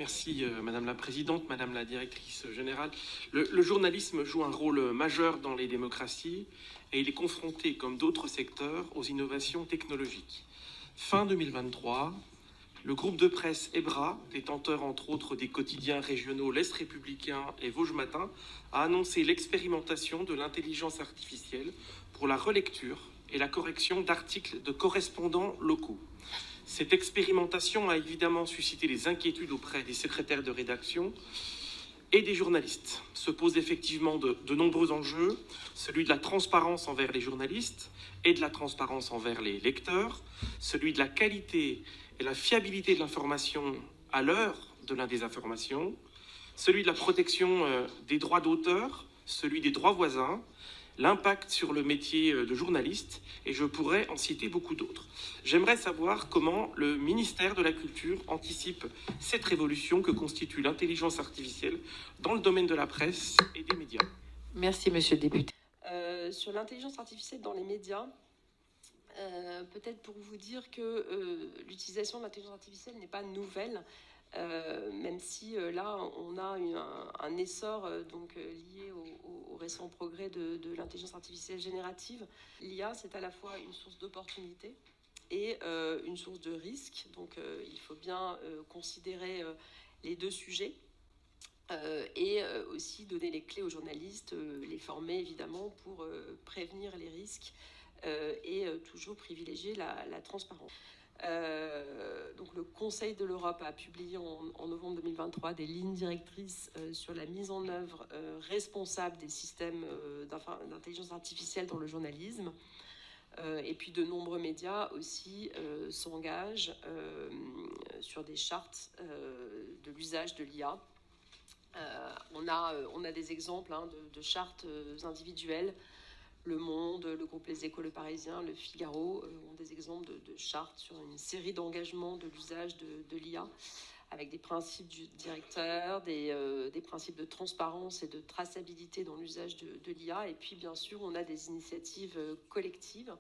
Merci Madame la Présidente, Madame la Directrice Générale. Le journalisme joue un rôle majeur dans les démocraties et il est confronté, comme d'autres secteurs, aux innovations technologiques. Fin 2023, le groupe de presse EBRA, détenteur entre autres des quotidiens régionaux L'Est républicain et Vosges Matin, a annoncé l'expérimentation de l'intelligence artificielle pour la relecture et la correction d'articles de correspondants locaux. Cette expérimentation a évidemment suscité des inquiétudes auprès des secrétaires de rédaction et des journalistes. Se posent effectivement de nombreux enjeux, celui de la transparence envers les journalistes et de la transparence envers les lecteurs, celui de la qualité et la fiabilité de l'information à l'heure de la désinformation, celui de la protection des droits d'auteur, celui des droits voisins, l'impact sur le métier de journaliste, et je pourrais en citer beaucoup d'autres. J'aimerais savoir comment le ministère de la Culture anticipe cette révolution que constitue l'intelligence artificielle dans le domaine de la presse et des médias. Merci, monsieur le député. Sur l'intelligence artificielle dans les médias, peut-être pour vous dire que l'utilisation de l'intelligence artificielle n'est pas nouvelle, même si là on a un essor lié au récent progrès de l'intelligence artificielle générative. L'IA, c'est à la fois une source d'opportunité et une source de risque, donc il faut bien considérer les deux sujets. Et aussi donner les clés aux journalistes, les former évidemment pour prévenir les risques et toujours privilégier la transparence. Donc le Conseil de l'Europe a publié en novembre 2023 des lignes directrices sur la mise en œuvre responsable des systèmes d'intelligence artificielle dans le journalisme. Et puis de nombreux médias aussi s'engagent sur des chartes de l'usage de l'IA. On a des exemples de chartes individuelles. Le Monde, le groupe Les Échos, le Parisien, le Figaro ont des exemples de chartes sur une série d'engagements de l'usage de l'IA, avec des principes directeurs, des principes de transparence et de traçabilité dans l'usage de l'IA. Et puis, bien sûr, on a des initiatives collectives.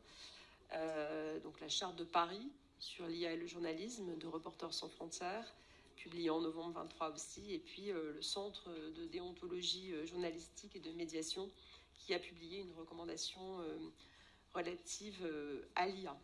Donc, la charte de Paris sur l'IA et le journalisme de Reporters sans frontières, publié en novembre 23 aussi. Et puis, le Centre de déontologie journalistique et de médiation qui a publié une recommandation relative à l'IA.